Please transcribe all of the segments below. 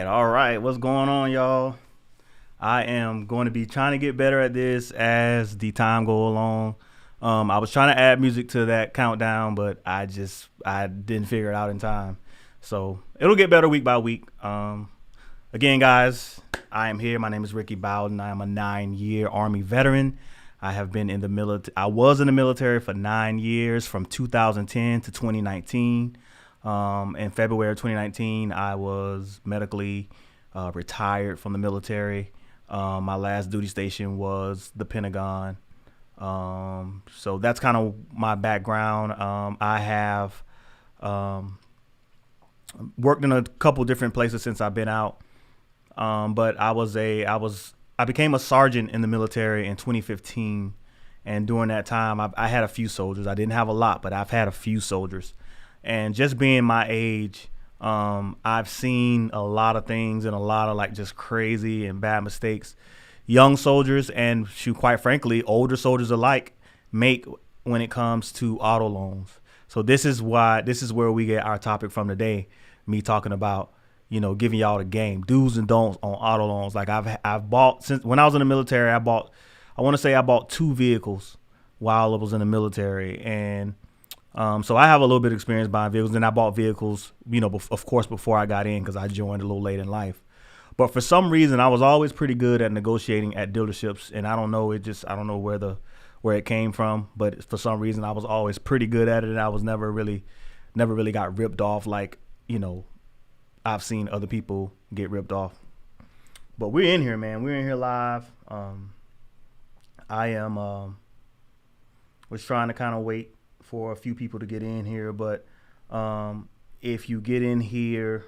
All right. What's going on, y'all? I am going to be trying to get better at this as the time go along. I was trying to add music to that countdown, but I didn't figure it out in time. So it'll get better week by week. Again, guys, I am here. My name is Ricky Bowden. I am a 9-year Army veteran. I have been in the military. I was in the military for 9 years, from 2010 to 2019. In February of 2019, I was medically retired from the military. My last duty station was the Pentagon. So that's kind of my background. I have worked in a couple different places since I've been out. But I became a sergeant in the military in 2015, and during that time, I had a few soldiers. I didn't have a lot, but I've had a few soldiers. And just being my age, I've seen a lot of things and a lot of like just crazy and bad mistakes young soldiers and, quite frankly, older soldiers alike make when it comes to auto loans. So this is where we get our topic from today. Me talking about, giving y'all the game, do's and don'ts on auto loans. Like I've bought, since when I was in the military, I want to say I bought 2 vehicles while I was in the military. And so I have a little bit of experience buying vehicles. And I bought vehicles, of course, before I got in, because I joined a little late in life. But for some reason, I was always pretty good at negotiating at dealerships. And I don't know, I don't know where it came from. But for some reason, I was always pretty good at it. And I was never really got ripped off like, I've seen other people get ripped off. But we're in here, man. We're in here live. I am was trying to kind of wait for a few people to get in here, but if you get in here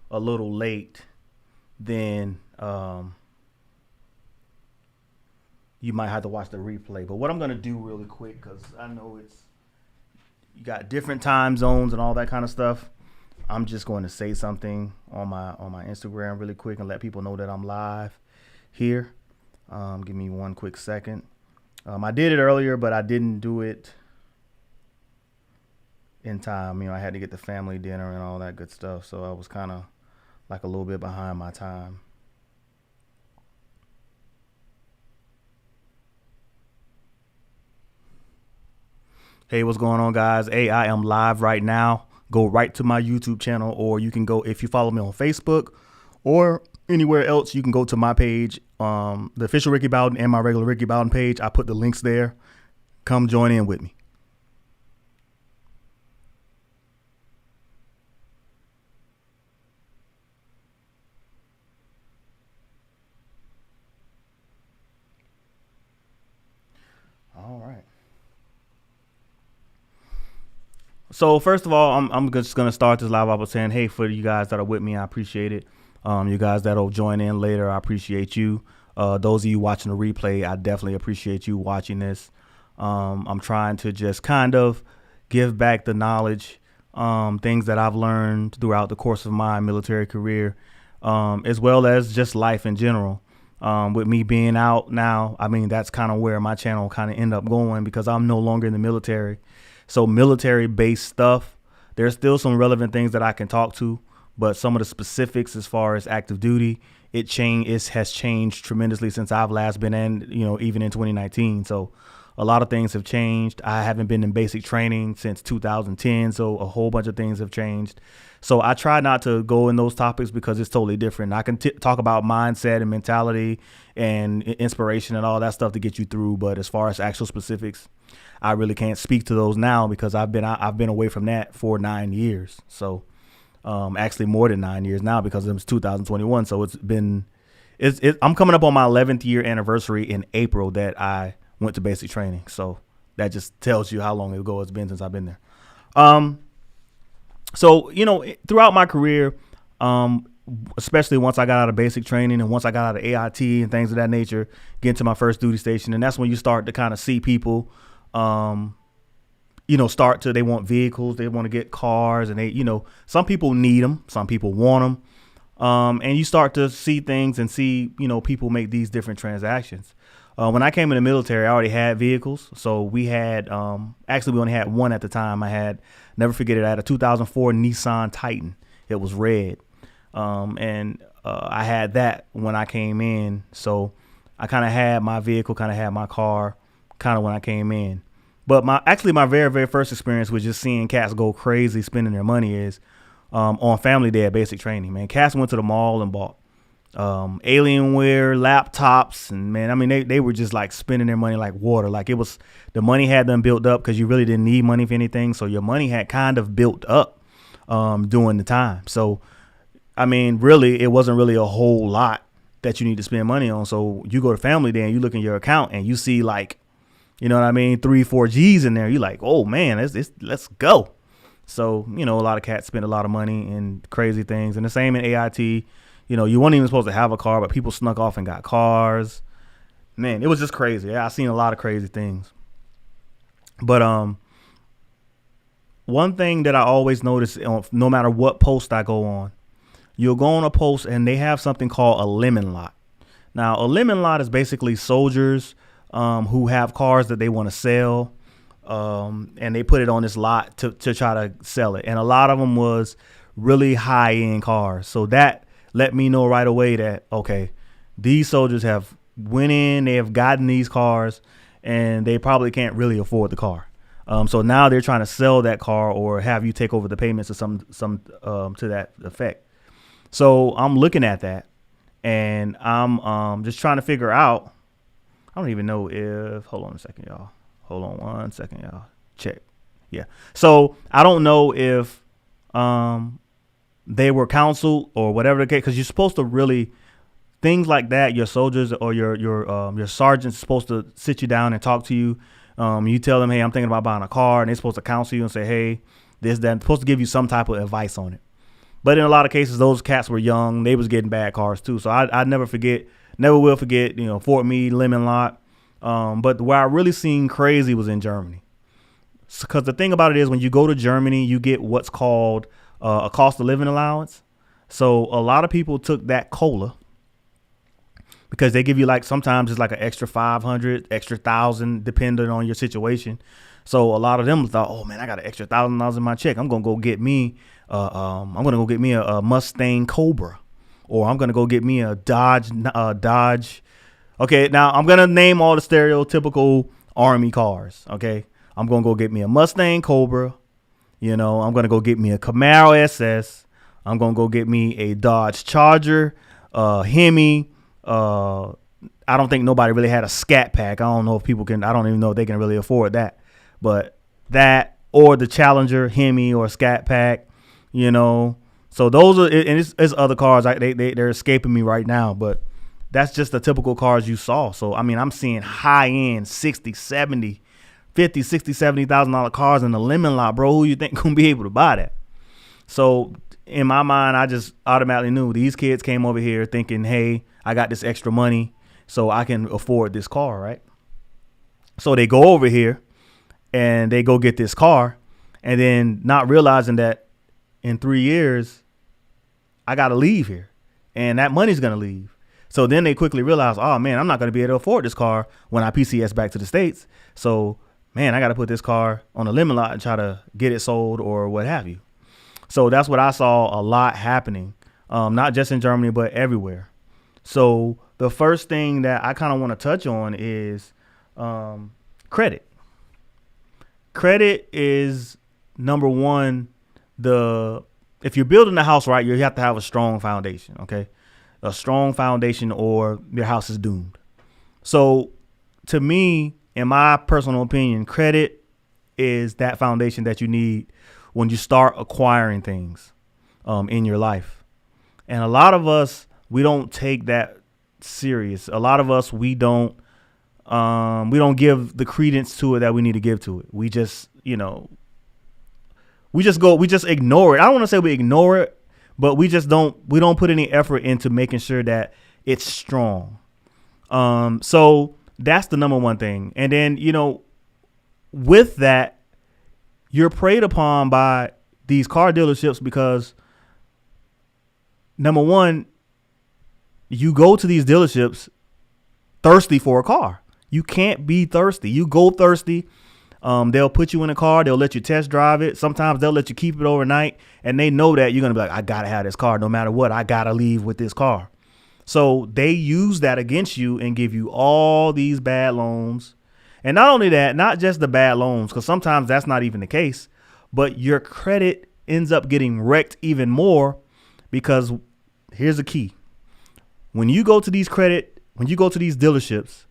a little late, then you might have to watch the replay. But what I'm gonna do really quick, because I know you got different time zones and all that kind of stuff. I'm just going to say something on my Instagram really quick and let people know that I'm live here. Give me one quick second. I did it earlier, but I didn't do it in time. I had to get the family dinner and all that good stuff, so I was kind of like a little bit behind my time. Hey, what's going on, guys? Hey, I am live right now. Go right to my YouTube channel, or you can go, if you follow me on Facebook or anywhere else, you can go to my page, the official Ricky Bowden and my regular Ricky Bowden page. I put the links there. Come join in with me. All right. So first of all, I'm just gonna start this live. I was saying, hey, for you guys that are with me, I appreciate it. You guys that'll join in later, I appreciate you. Those of you watching the replay, I definitely appreciate you watching this. I'm trying to just kind of give back the knowledge, things that I've learned throughout the course of my military career, as well as just life in general. With me being out now, that's kind of where my channel kind of end up going, because I'm no longer in the military. So military-based stuff, there's still some relevant things that I can talk to, but some of the specifics as far as active duty, it has changed tremendously since I've last been in, even in 2019. So a lot of things have changed. I haven't been in basic training since 2010, so a whole bunch of things have changed. So I try not to go in those topics because it's totally different. I can talk about mindset and mentality and inspiration and all that stuff to get you through, but as far as actual specifics, I really can't speak to those now because I've been away from that for 9 years. So actually more than 9 years now, because it was 2021. So I'm coming up on my 11th year anniversary in April that I went to basic training. So that just tells you how long ago it's been since I've been there. So, throughout my career, especially once I got out of basic training and once I got out of AIT and things of that nature, getting to my first duty station. And that's when you start to kind of see people, they want vehicles, they want to get cars, and some people need them, some people want them. And you start to see things and see, people make these different transactions. When I came in the military, I already had vehicles. So we had, we only had one at the time. Never forget it, I had a 2004 Nissan Titan. It was red. And I had that when I came in. So I kind of had my vehicle, kind of had my car, kind of when I came in. But my very, very first experience with just seeing cats go crazy spending their money is on Family Day at Basic Training. Man, cats went to the mall and bought Alienware, laptops, and man, I mean, they were just like spending their money like water. Like it was, the money had them built up because you really didn't need money for anything. So your money had kind of built up during the time. So, I mean, really, it wasn't really a whole lot that you need to spend money on. So you go to Family Day and you look in your account and you see like, you know what I mean, 3-4 G's in there. You're like, oh man, let's go. So, you know, a lot of cats spend a lot of money in crazy things. And the same in AIT. You know, you weren't even supposed to have a car, but people snuck off and got cars. Man, it was just crazy. Yeah, I've seen a lot of crazy things. But one thing that I always notice, no matter what post I go on, you'll go on a post and they have something called a lemon lot. Now, a lemon lot is basically soldiers who have cars that they want to sell, and they put it on this lot to try to sell it. And a lot of them was really high-end cars. So that let me know right away that, okay, these soldiers have went in, they have gotten these cars, and they probably can't really afford the car. So now they're trying to sell that car or have you take over the payments or some to that effect. So I'm looking at that, and I'm just trying to figure out. I don't even know if. Hold on a second, y'all. Hold on 1 second, y'all. Check. Yeah. So I don't know if they were counseled or whatever the case, because you're supposed to really, things like that, your soldiers or your sergeant's supposed to sit you down and talk to you. You tell them, hey, I'm thinking about buying a car, and they're supposed to counsel you and say, hey, this, that, supposed to give you some type of advice on it. But in a lot of cases, those cats were young. They was getting bad cars too. So I never will forget, you know, Fort Meade, Lemon Lot. But where I really seen crazy was in Germany. Because the thing about it is when you go to Germany, you get what's called a cost of living allowance. So a lot of people took that COLA because they give you like, sometimes it's like an extra 500, extra 1,000, depending on your situation. So a lot of them thought, oh man, I got an extra $1,000 in my check. I'm going to go get me, a Mustang Cobra, or I'm going to go get me a Dodge. Okay. Now I'm going to name all the stereotypical Army cars. Okay. I'm going to go get me a Mustang Cobra. You know, I'm going to go get me a Camaro SS. I'm going to go get me a Dodge Charger, Hemi. I don't think nobody really had a Scat Pack. I don't know if people can, I don't even know if they can really afford that. But that, or the Challenger, Hemi, or Scat Pack, you know. So those are, and it's other cars. They're escaping me right now. But that's just the typical cars you saw. So, I mean, I'm seeing high-end 60, 70, 50, 60, $70,000 cars in the lemon lot, bro. Who you think gonna be able to buy that? So in my mind, I just automatically knew these kids came over here thinking, hey, I got this extra money so I can afford this car, right? So they go over here and they go get this car, and then not realizing that in 3 years, I got to leave here and that money's going to leave. So then they quickly realize, oh man, I'm not going to be able to afford this car when I PCS back to the States. So man, I got to put this car on a lemon lot and try to get it sold or what have you. So that's what I saw a lot happening, not just in Germany, but everywhere. So the first thing that I kind of want to touch on is credit. Credit is number one. If you're building a house right, you have to have a strong foundation, okay? A strong foundation or your house is doomed. So to me, in my personal opinion, credit is that foundation that you need when you start acquiring things in your life. And a lot of us, we don't take that serious. A lot of us, we don't give the credence to it that we need to give to it. We just, you know, we just ignore it. I don't want to say we ignore it, but we don't put any effort into making sure that it's strong. So that's the number one thing. And then, you know, with that, you're preyed upon by these car dealerships because, number one, you go to these dealerships thirsty for a car. You can't be thirsty. You go thirsty. They'll put you in a car. They'll let you test drive it. Sometimes they'll let you keep it overnight, and they know that you're going to be like, I got to have this car no matter what. I got to leave with this car. So they use that against you and give you all these bad loans. And not only that, not just the bad loans, because sometimes that's not even the case, but your credit ends up getting wrecked even more because here's the key. When you go to these dealerships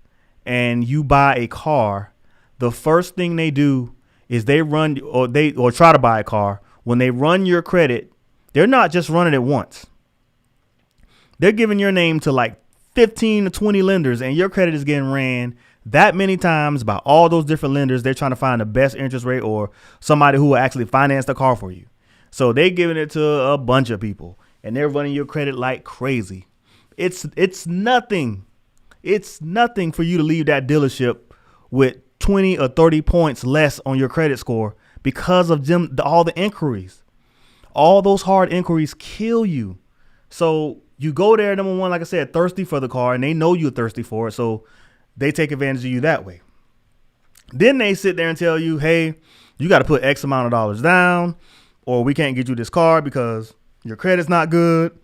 and you buy a car, the first thing they do is they run or try to buy a car. When they run your credit, they're not just running it once. They're giving your name to like 15 to 20 lenders, and your credit is getting ran that many times by all those different lenders. They're trying to find the best interest rate or somebody who will actually finance the car for you. So they're giving it to a bunch of people, and they're running your credit like crazy. It's nothing. It's nothing for you to leave that dealership with 20 or 30 points less on your credit score because of all the inquiries. All those hard inquiries kill you. So you go there, number one, like I said, thirsty for the car, and they know you're thirsty for it. So they take advantage of you that way. Then they sit there and tell you, hey, you got to put X amount of dollars down, or we can't get you this car because your credit's not good.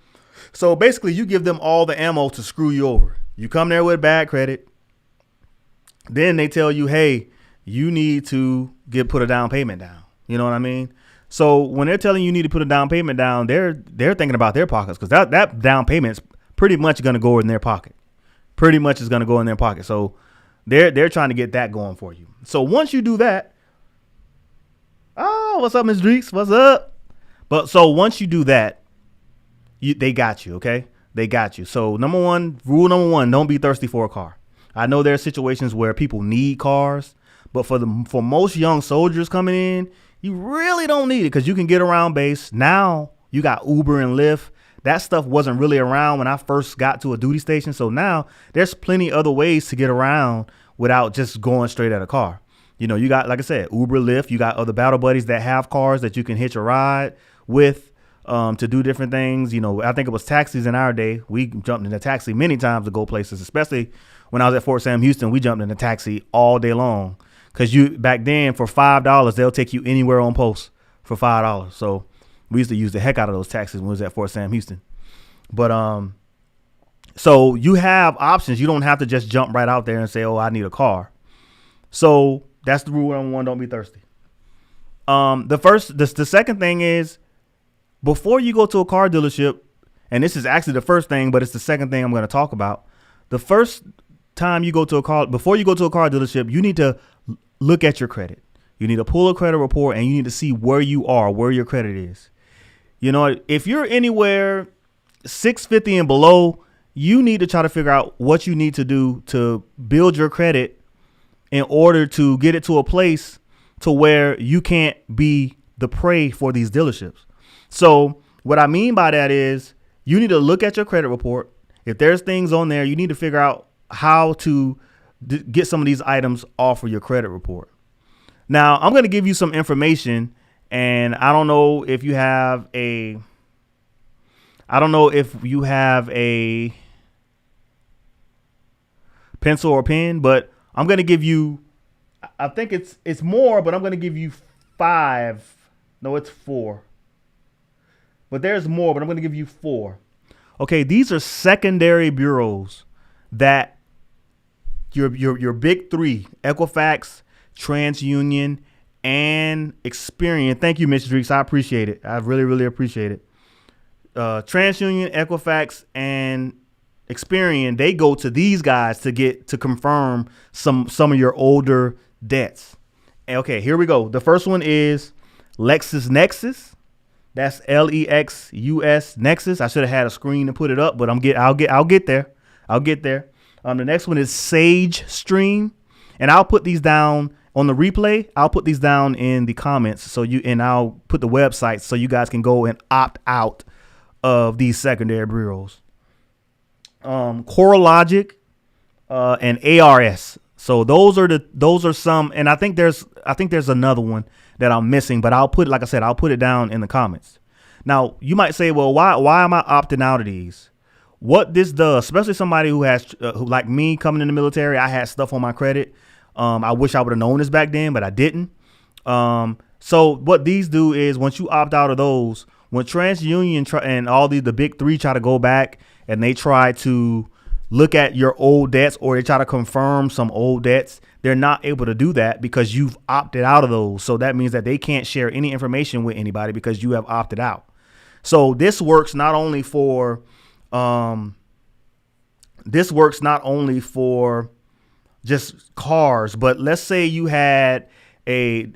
So basically you give them all the ammo to screw you over. You come there with bad credit. Then they tell you, hey, you need to put a down payment down. You know what I mean? So when they're telling you need to put a down payment down, they're thinking about their pockets, because that down payment's pretty much going to go in their pocket. Pretty much is going to go in their pocket. So they're trying to get that going for you. So once you do that, oh, what's up, Ms. Dreeks? What's up? But so once you do that, they got you. Okay, they got you. So rule number one, don't be thirsty for a car. I know there are situations where people need cars, but for most young soldiers coming in, you really don't need it because you can get around base. Now you got Uber and Lyft. That stuff wasn't really around when I first got to a duty station. So now there's plenty other ways to get around without just going straight at a car. You know, you got, like I said, Uber, Lyft. You got other battle buddies that have cars that you can hitch a ride with to do different things. You know, I think it was taxis in our day. We jumped in a taxi many times to go places, especially when I was at Fort Sam Houston. We jumped in a taxi all day long. Because back then for $5, they'll take you anywhere on post for $5. So we used to use the heck out of those taxis when we was at Fort Sam Houston. But so you have options. You don't have to just jump right out there and say, oh, I need a car. So that's the rule number one. Don't be thirsty. The second thing is, before you go to a car dealership, and this is actually the first thing, but it's the second thing I'm going to talk about. The first time you go to before you go to a car dealership, you need to look at your credit. You need to pull a credit report, and you need to see where you are, where your credit is. You know, if you're anywhere 650 and below, you need to try to figure out what you need to do to build your credit in order to get it to a place to where you can't be the prey for these dealerships. So what I mean by that is you need to look at your credit report. If there's things on there, you need to figure out how to get some of these items off of your credit report. Now, I'm going to give you some information, and I don't know if you have a pencil or pen, but I'm going to give you, I think it's more, but I'm going to give you 5. No, it's 4. But there's more, but I'm going to give you 4. Okay, these are secondary bureaus that your big 3, Equifax, TransUnion, and Experian. Thank you, Ms. Dreeks. I appreciate it. I really, really appreciate it. TransUnion, Equifax, and Experian, they go to these guys to confirm some of your older debts. Okay, here we go. The first one is LexisNexis. That's LEXUS Nexus. I should have had a screen to put it up, but I'll get there. I'll get there. The next one is Sage Stream, and I'll put these down on the replay. I'll put these down in the comments and I'll put the website so you guys can go and opt out of these secondary bureaus. CoreLogic and ARS. So those are some, and I think there's another one that I'm missing, but I'll put it down in the comments. Now you might say, well, why am I opting out of these? What this does, especially somebody who has, who like me coming in the military, I had stuff on my credit. I wish I would have known this back then, but I didn't. So what these do is once you opt out of those, when TransUnion and all the big three try to go back and they try to look at your old debts or they try to confirm some old debts, they're not able to do that because you've opted out of those. So that means that they can't share any information with anybody because you have opted out. So this works not only for just cars, but let's say you had a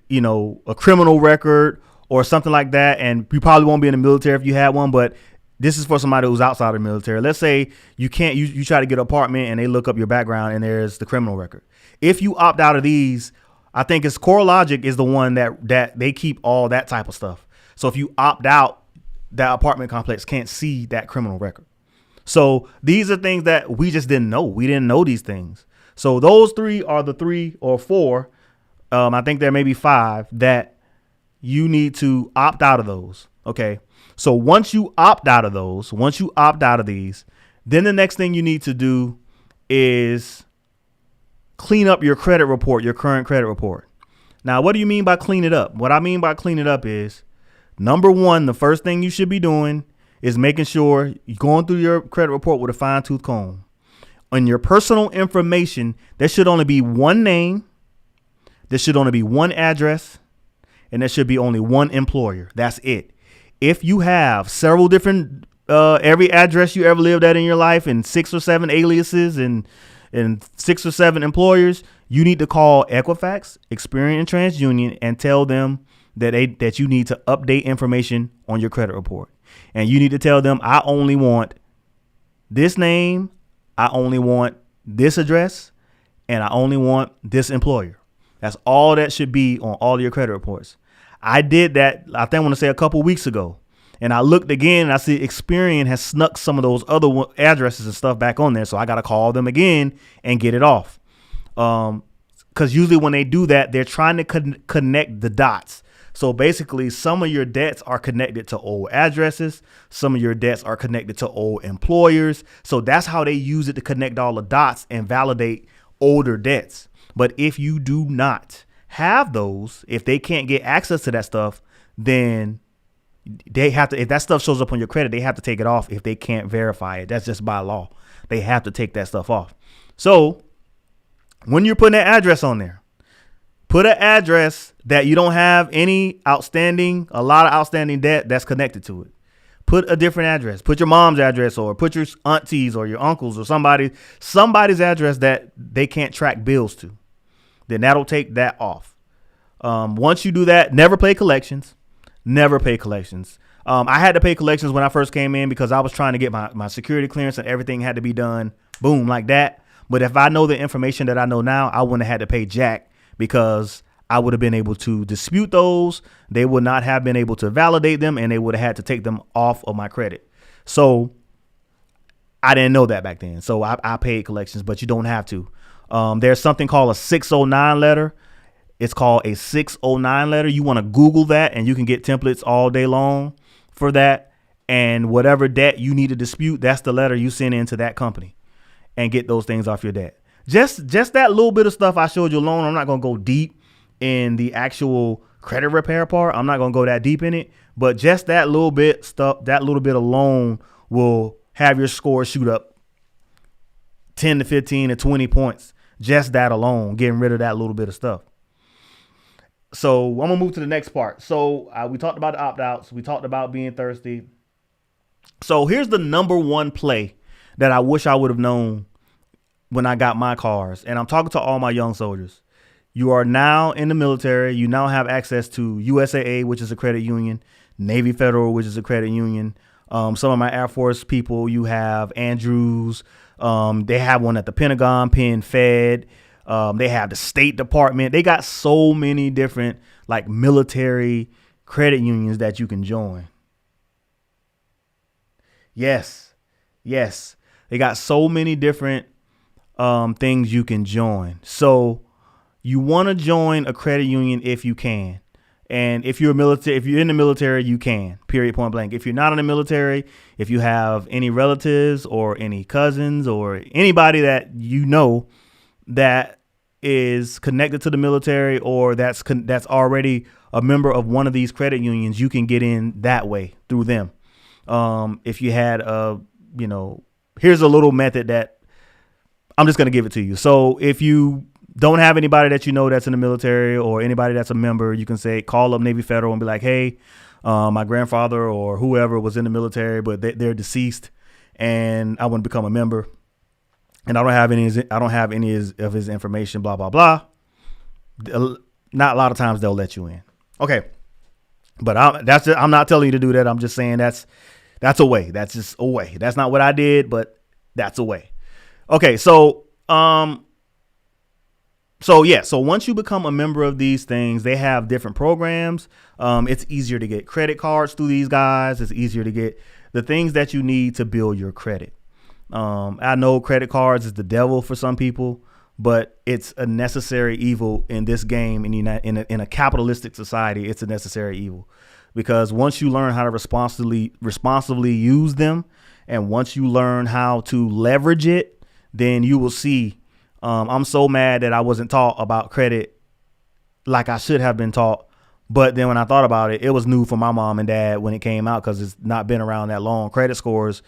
criminal record or something like that, and you probably won't be in the military if you had one, but this is for somebody who's outside of the military. Let's say you try to get an apartment and they look up your background and there's the criminal record. If you opt out of these, I think it's CoreLogic is the one that they keep all that type of stuff. So if you opt out, that apartment complex can't see that criminal record. So these are things that we just didn't know. We didn't know these things. So those three are the 3 or 4. I think there may be 5 that you need to opt out of those. Okay. So once you opt out of these, then the next thing you need to do is clean up your credit report, your current credit report. Now, what do you mean by clean it up? What I mean by clean it up is, number 1, the first thing you should be doing is making sure you're going through your credit report with a fine tooth comb. On your personal information, there should only be one name, there should only be one address, and there should be only one employer. That's it. If you have several different, every address you ever lived at in your life and 6 or 7 aliases and 6 or 7 employers, you need to call Equifax, Experian, and TransUnion and tell them that you need to update information on your credit report. And you need to tell them, I only want this name, I only want this address, and I only want this employer. That's all that should be on all of your credit reports. I did that, I think I want to say a couple weeks ago. And I looked again and I see Experian has snuck some of those other addresses and stuff back on there. So I got to call them again and get it off. Because usually when they do that, they're trying to connect the dots. So basically, some of your debts are connected to old addresses. Some of your debts are connected to old employers. So that's how they use it to connect all the dots and validate older debts. But if you do not have those, if they can't get access to that stuff, then they have to, if that stuff shows up on your credit, they have to take it off if they can't verify it. That's just by law. They have to take that stuff off. So when you're putting that address on there, put an address that you don't have a lot of outstanding debt that's connected to it. Put a different address. Put your mom's address or put your auntie's or your uncle's or somebody's address that they can't track bills to. Then that'll take that off. Once you do that, never pay collections. Never pay collections. I had to pay collections when I first came in because I was trying to get my security clearance and everything had to be done, boom, like that. But if I know the information that I know now, I wouldn't have had to pay jack because I would have been able to dispute those. They would not have been able to validate them and they would have had to take them off of my credit. So I didn't know that back then. So I paid collections, but you don't have to. There's something called a 609 letter. It's called a 609 letter. You want to Google that and you can get templates all day long for that. And whatever debt you need to dispute, that's the letter you send into that company and get those things off your debt. Just that little bit of stuff I showed you alone. I'm not going to go deep in the actual credit repair part. I'm not going to go that deep in it, but just that little bit stuff, that little bit alone will have your score shoot up 10 to 15 to 20 points. Just that alone, getting rid of that little bit of stuff. So I'm gonna move to the next part. So we talked about the opt-outs. We talked about being thirsty. So here's the number one play that I wish I would have known when I got my cars. And I'm talking to all my young soldiers. You are now in the military. You now have access to USAA, which is a credit union, Navy Federal, which is a credit union. Some of my Air Force people, you have Andrews. They have one at the Pentagon, Penn Fed. They have the State Department. They got so many different like military credit unions that you can join. Yes. They got so many different things you can join. So you want to join a credit union if you can. And if you're in the military, you can, period, point blank. If you're not in the military, if you have any relatives or any cousins or anybody that you know that is connected to the military or that's already a member of one of these credit unions, you can get in that way through them. If you had here's a little method that I'm just going to give it to you. So if you don't have anybody that you know that's in the military or anybody that's a member, you can call up Navy Federal and be like, hey, my grandfather or whoever was in the military, but they're deceased and I want to become a member and I don't have any of his information, blah, blah, blah. Not a lot of times they'll let you in. Okay. But I'm not telling you to do that. I'm just saying that's a way. That's just a way. That's not what I did, but that's a way. Okay. So once you become a member of these things, they have different programs. It's easier to get credit cards through these guys. It's easier to get the things that you need to build your credit. I know credit cards is the devil for some people, but it's a necessary evil in this game. In a capitalistic society, it's a necessary evil because once you learn how to responsibly use them, and once you learn how to leverage it, then you will see. I'm so mad that I wasn't taught about credit like I should have been taught. But then when I thought about it, it was new for my mom and dad when it came out because it's not been around that long. Credit scores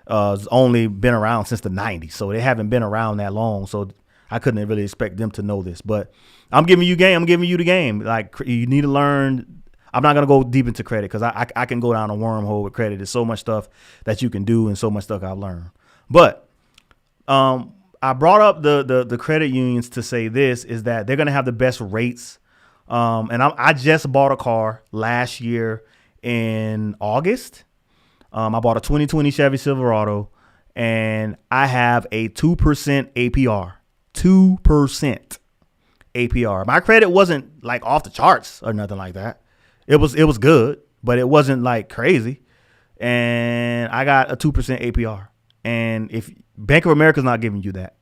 has only been around since the 90s. So they haven't been around that long. So I couldn't really expect them to know this. But I'm giving you the game. Like, you need to learn. I'm not going to go deep into credit because I can go down a wormhole with credit. There's so much stuff that you can do and so much stuff I've learned. But I brought up the credit unions to say this is that they're going to have the best rates. And I just bought a car last year in August. I bought a 2020 Chevy Silverado and I have a 2% APR. 2% APR. My credit wasn't like off the charts or nothing like that. It was good, but it wasn't like crazy. And I got a 2% APR. And if Bank of America's not giving you that.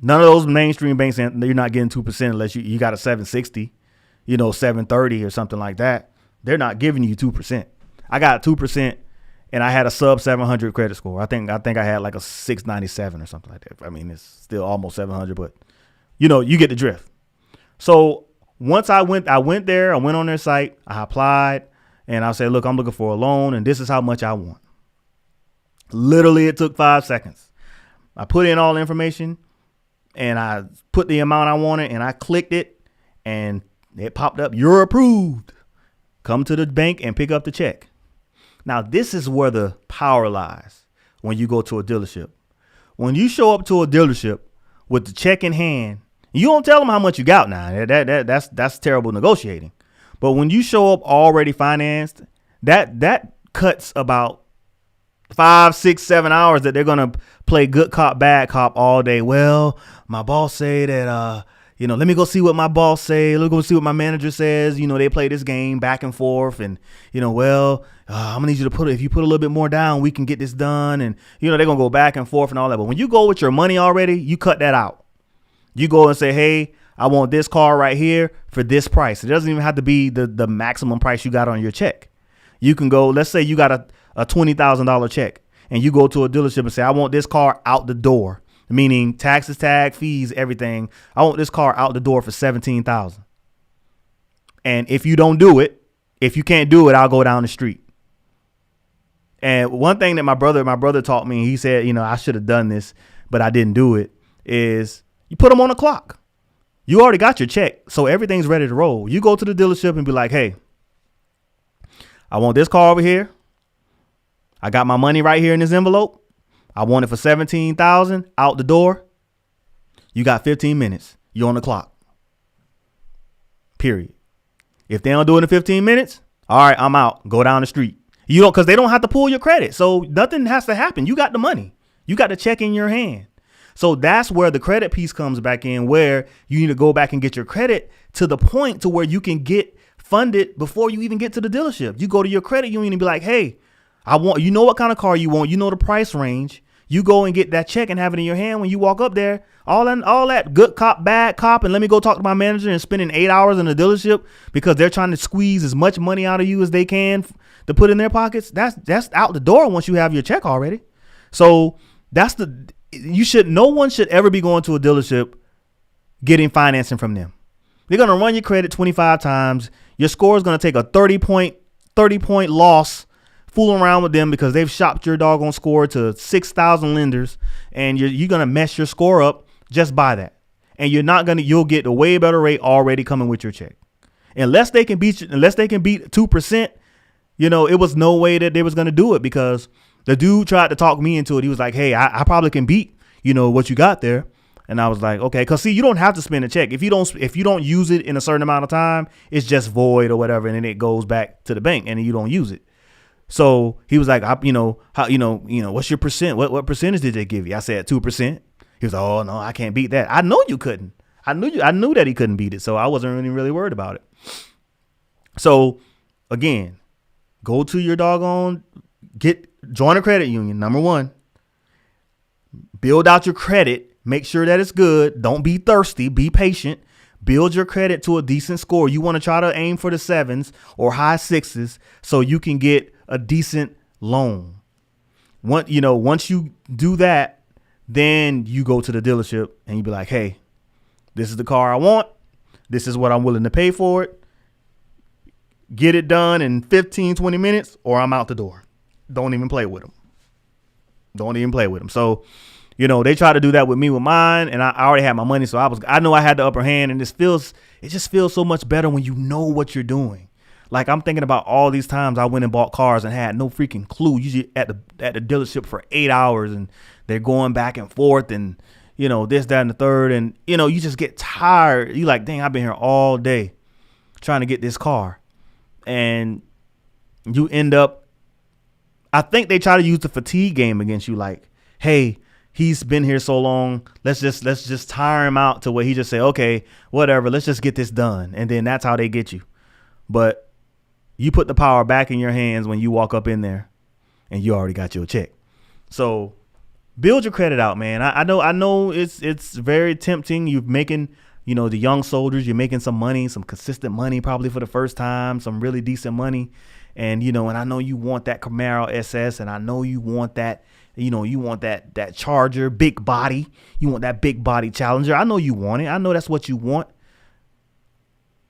None of those mainstream banks, you're not getting 2% unless you got a 760, 730 or something like that. They're not giving you 2%. I got 2% and I had a sub 700 credit score. I think I had like a 697 or something like that. I mean, it's still almost 700, but you get the drift. So once I went there, I went on their site, I applied and I said, look, I'm looking for a loan and this is how much I want. Literally, it took 5 seconds. I put in all the information and I put the amount I wanted and I clicked it and it popped up. You're approved. Come to the bank and pick up the check. Now, this is where the power lies when you go to a dealership. When you show up to a dealership with the check in hand, you don't tell them how much you got now. That's terrible negotiating. But when you show up already financed, that cuts about 5, 6, 7 hours that they're going to play good cop, bad cop all day. Well, my boss say that, let me go see what my boss say. Let me go see what my manager says. They play this game back and forth and, I'm gonna need you to if you put a little bit more down, we can get this done. And, they're going to go back and forth and all that. But when you go with your money already, you cut that out. You go and say, hey, I want this car right here for this price. It doesn't even have to be the maximum price you got on your check. You can go, let's say you got a $20,000 check and you go to a dealership and say, I want this car out the door, meaning taxes, tag, fees, everything. I want this car out the door for $17,000. And if you don't do it, if you can't do it, I'll go down the street. And one thing that my brother taught me, he said, I should have done this, but I didn't do it, is you put them on the clock. You already got your check, so everything's ready to roll. You go to the dealership and be like, hey, I want this car over here. I got my money right here in this envelope. I want it for $17,000 out the door. You got 15 minutes. You're on the clock. Period. If they don't do it in 15 minutes, all right, I'm out. Go down the street. Because they don't have to pull your credit. So nothing has to happen. You got the money. You got the check in your hand. So that's where the credit piece comes back in, where you need to go back and get your credit to the point to where you can get funded before you even get to the dealership. You go to your credit union and be like, hey, what kind of car you want. The price range. You go and get that check and have it in your hand when you walk up there. All that good cop, bad cop, and let me go talk to my manager and spending 8 hours in the dealership because they're trying to squeeze as much money out of you as they can to put in their pockets. That's out the door once you have your check already. So no one should ever be going to a dealership getting financing from them. They're going to run your credit 25 times. Your score is going to take a 30 point loss fooling around with them because they've shopped your doggone score to 6,000 lenders, and you're going to mess your score up just by that. And you'll get a way better rate already coming with your check. Unless they can beat 2%, it was no way that they was going to do it, because the dude tried to talk me into it. He was like, hey, I probably can beat, what you got there. And I was like, okay, because see, you don't have to spend a check. If you don't use it in a certain amount of time, it's just void or whatever, and then it goes back to the bank, and then you don't use it. So he was like, what's your percent? What percentage did they give you? I said 2%. He was like, oh no, I can't beat that. I know you couldn't. I knew that he couldn't beat it, so I wasn't really worried about it. So again, go to your join a credit union. Number one, build out your credit. Make sure that it's good. Don't be thirsty. Be patient. Build your credit to a decent score. You want to try to aim for the 7s or high 6s so you can get a decent loan. Once you do that, then you go to the dealership and you be like, hey, this is the car I want. This is what I'm willing to pay for it. Get it done in 15, 20 minutes or I'm out the door. Don't even play with them. So, they try to do that with me with mine, and I already had my money. So I know I had the upper hand, and it just feels so much better when you know what you're doing. Like, I'm thinking about all these times I went and bought cars and had no freaking clue. Usually at the dealership for 8 hours, and they're going back and forth and, this, that, and the third. And, you just get tired. You like, dang, I've been here all day trying to get this car. And you end up, I think they try to use the fatigue game against you. Like, hey, he's been here so long. Let's just tire him out to where he just say, okay, whatever. Let's just get this done. And then that's how they get you. But you put the power back in your hands when you walk up in there and you already got your check. So build your credit out, man. I know it's very tempting. You're making, the young soldiers, you're making some money, some consistent money, probably for the first time, some really decent money. And, and I know you want that Camaro SS, and I know you want that, you want that Charger, big body. You want that big body Challenger. I know you want it. I know that's what you want.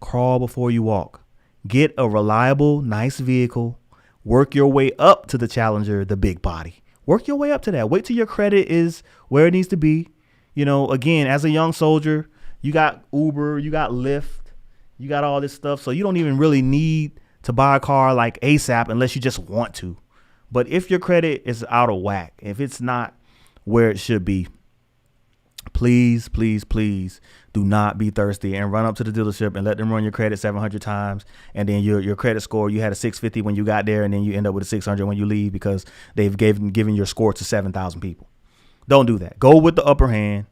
Crawl before you walk. Get a reliable, nice vehicle. Work your way up to the Challenger, the big body. Work your way up to that. Wait till your credit is where it needs to be. Again, as a young soldier, you got Uber, you got Lyft, you got all this stuff. So you don't even really need to buy a car like ASAP unless you just want to. But if your credit is out of whack, if it's not where it should be, please, please, please do not be thirsty and run up to the dealership and let them run your credit 700 times. And then your credit score, you had a 650 when you got there, and then you end up with a 600 when you leave because they've given your score to 7,000 people. Don't do that. Go with the upper hand.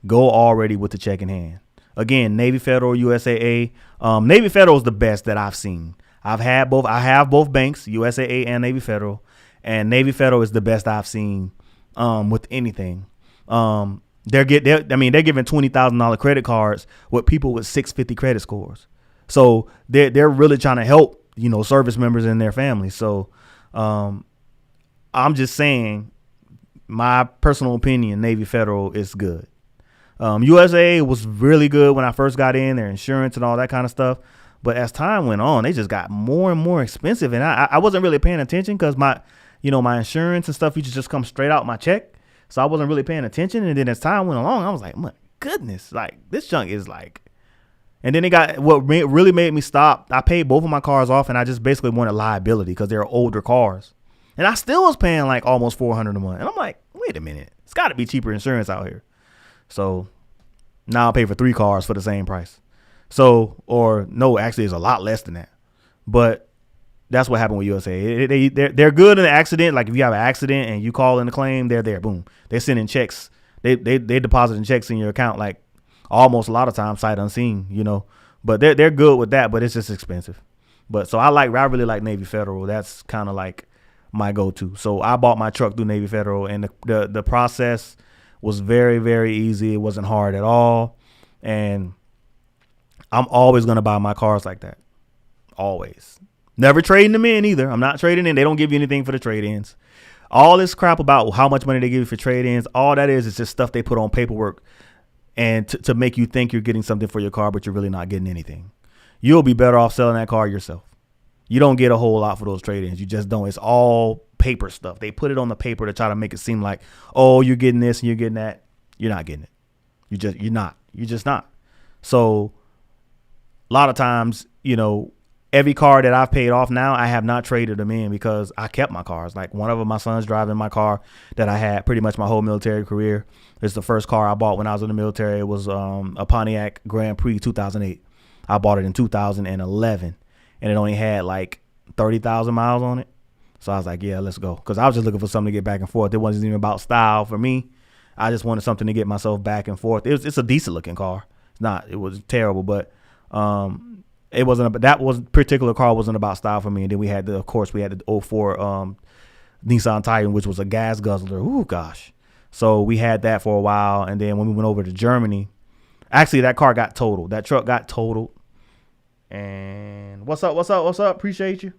Go already with the check in hand. Again, Navy Federal, USAA. Navy Federal is the best that I've seen. I have both banks, USAA and Navy Federal. And Navy Federal is the best I've seen with anything. They're giving $20,000 credit cards with people with 650 credit scores. So they're really trying to help, service members and their families. So I'm just saying, my personal opinion, Navy Federal is good. USA was really good when I first got in, their insurance and all that kind of stuff. But as time went on, they just got more and more expensive. And I wasn't really paying attention because my insurance and stuff used to just come straight out my check. So I wasn't really paying attention. And then as time went along, I was like, my goodness, like this junk is like. And then really made me stop. I paid both of my cars off, and I just basically wanted liability because they're older cars. And I still was paying like almost $400 a month. And I'm like, wait a minute, it's got to be cheaper insurance out here. So now I pay for 3 cars for the same price. So, or no, actually it's a lot less than that. But that's what happened with USA. They're good in an accident. Like if you have an accident and you call in a claim, they're there. Boom. They're sending checks. They depositing checks in your account like almost a lot of times sight unseen, But they're good with that, but it's just expensive. But so I really like Navy Federal. That's kind of like my go-to. So I bought my truck through Navy Federal, and the process was very, very easy. It wasn't hard at all. And I'm always going to buy my cars like that. Always. Never trading them in either. I'm not trading in. They don't give you anything for the trade-ins. All this crap about how much money they give you for trade-ins, all that is just stuff they put on paperwork and to make you think you're getting something for your car, but you're really not getting anything. You'll be better off selling that car yourself. You don't get a whole lot for those trade-ins. You just don't. It's all paper stuff. They put it on the paper to try to make it seem like, oh, you're getting this and you're getting that. You're not getting it. You're not. You're just not. So a lot of times, every car that I've paid off now, I have not traded them in because I kept my cars. Like one of them, my son's driving my car that I had pretty much my whole military career. It's the first car I bought when I was in the military. It was a Pontiac Grand Prix 2008. I bought it in 2011, and it only had like 30,000 miles on it. So I was like, yeah, let's go. Because I was just looking for something to get back and forth. It wasn't even about style for me. I just wanted something to get myself back and forth. It's a decent looking car. It's not. It was terrible, but it wasn't. That particular car wasn't about style for me. And then we had the 04 Nissan Titan, which was a gas guzzler. Ooh, gosh. So we had that for a while, and then when we went over to Germany, actually that car got totaled. That truck got totaled. And what's up? Appreciate you.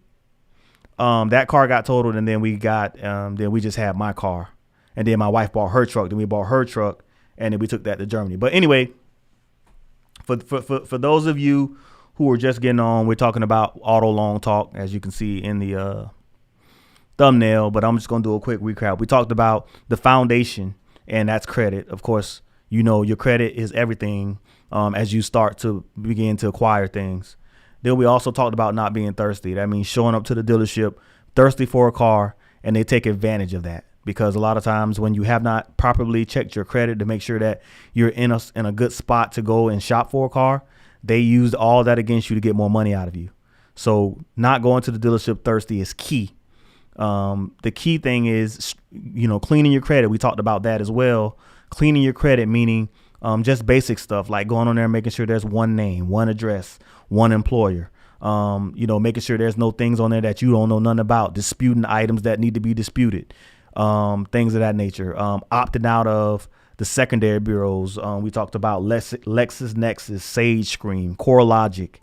That car got totaled, and then we just had my car, and then my wife bought her truck. Then we bought her truck, and then we took that to Germany. But anyway, for those of you who are just getting on, we're talking about auto long talk, as you can see in the thumbnail. But I'm just gonna do a quick recap. We talked about the foundation, and that's credit. Of course, your credit is everything as you start to begin to acquire things. Then we also talked about not being thirsty. That means showing up to the dealership thirsty for a car, and they take advantage of that. Because a lot of times when you have not properly checked your credit to make sure that you're in a good spot to go and shop for a car, they used all that against you to get more money out of you. So not going to the dealership thirsty is key. The key thing is, cleaning your credit. We talked about that as well. Cleaning your credit, meaning just basic stuff like going on there and making sure there's one name, one address, one employer. Making sure there's no things on there that you don't know nothing about, disputing items that need to be disputed, things of that nature. Opting out of the secondary bureaus. We talked about LexisNexis, Sage Screen, CoreLogic,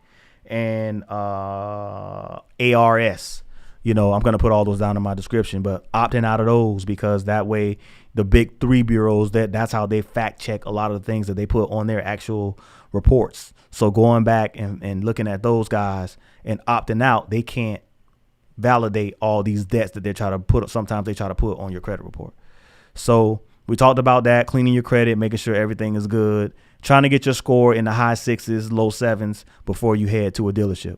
and ARS. I'm going to put all those down in my description, but opting out of those, because that way the big three bureaus, that's how they fact check a lot of the things that they put on their actual reports. So going back and looking at those guys and opting out, they can't validate all these debts that they try to put. Sometimes they try to put on your credit report. So we talked about that, cleaning your credit, making sure everything is good, trying to get your score in the high 6s, low 7s before you head to a dealership.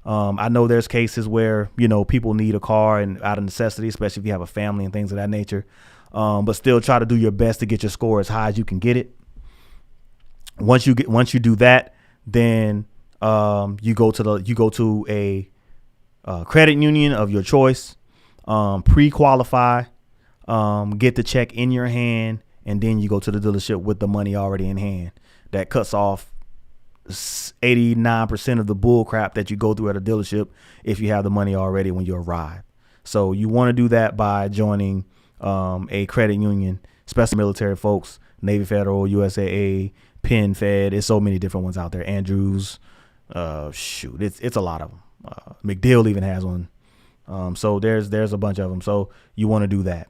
I know there's cases where, people need a car and out of necessity, especially if you have a family and things of that nature. But still try to do your best to get your score as high as you can get it. Once you do that, then you go to a credit union of your choice, pre-qualify, get the check in your hand, and then you go to the dealership with the money already in hand. That cuts off 89% of the bull crap that you go through at a dealership if you have the money already when you arrive. So you want to do that by joining a credit union, especially military folks, Navy Federal, USAA, Penn Fed. There's so many different ones out there. Andrews, it's a lot of them. McDill even has one. So there's a bunch of them. So you want to do that.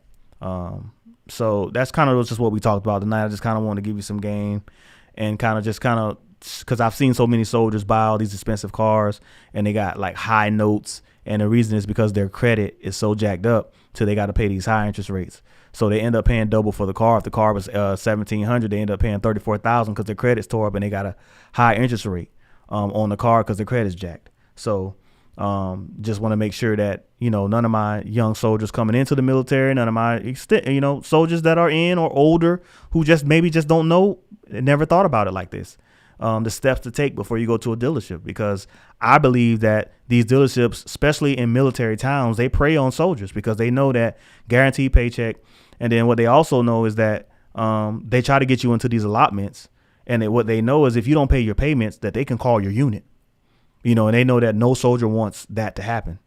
So that's kind of just what we talked about tonight. I just kind of want to give you some game and because I've seen so many soldiers buy all these expensive cars and they got like high notes. And the reason is because their credit is so jacked up till they got to pay these high interest rates. So they end up paying double for the car. If the car was $1,700, they end up paying $34,000 because their credit's tore up and they got a high interest rate on the car because their credit's jacked. So just want to make sure that, none of my young soldiers coming into the military, none of my soldiers that are in or older who just don't know, never thought about it like this. The steps to take before you go to a dealership, because I believe that these dealerships, especially in military towns, they prey on soldiers because they know that guaranteed paycheck. And then what they also know is that they try to get you into these allotments. And what they know is if you don't pay your payments, that they can call your unit, and they know that no soldier wants that to happen.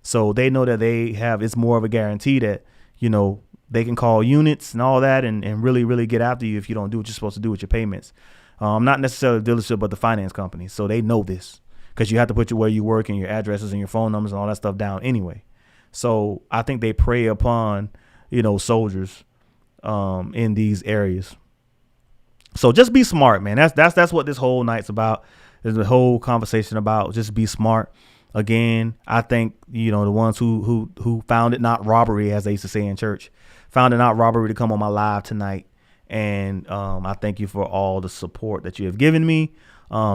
So they know that it's more of a guarantee that, they can call units and all that and really, really get after you if you don't do what you're supposed to do with your payments. Not necessarily the dealership, but the finance company. So they know this because you have to put where you work and your addresses and your phone numbers and all that stuff down anyway. So I think they prey upon, soldiers in these areas. So just be smart, man. That's what this whole night's about. Is the whole conversation about just be smart. Again, I think, the ones who found it not robbery, as they used to say in church, found it not robbery to come on my live tonight. And I thank you for all the support that you have given me.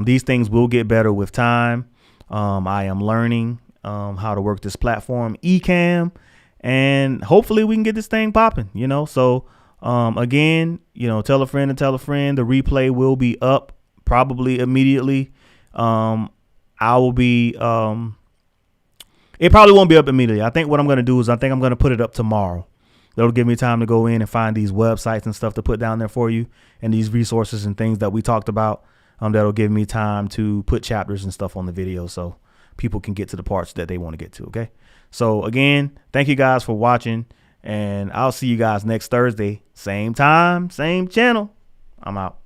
These things will get better with time. I am learning how to work this platform, Ecamm, and hopefully we can get this thing popping, So again, tell a friend and tell a friend. The replay will be up probably immediately. I will be, it probably won't be up immediately. I think what I'm going to do is I'm going to put it up tomorrow. That'll give me time to go in and find these websites and stuff to put down there for you, and these resources and things that we talked about. That'll give me time to put chapters and stuff on the video so people can get to the parts that they want to get to. Okay. So again, thank you guys for watching, and I'll see you guys next Thursday. Same time, same channel. I'm out.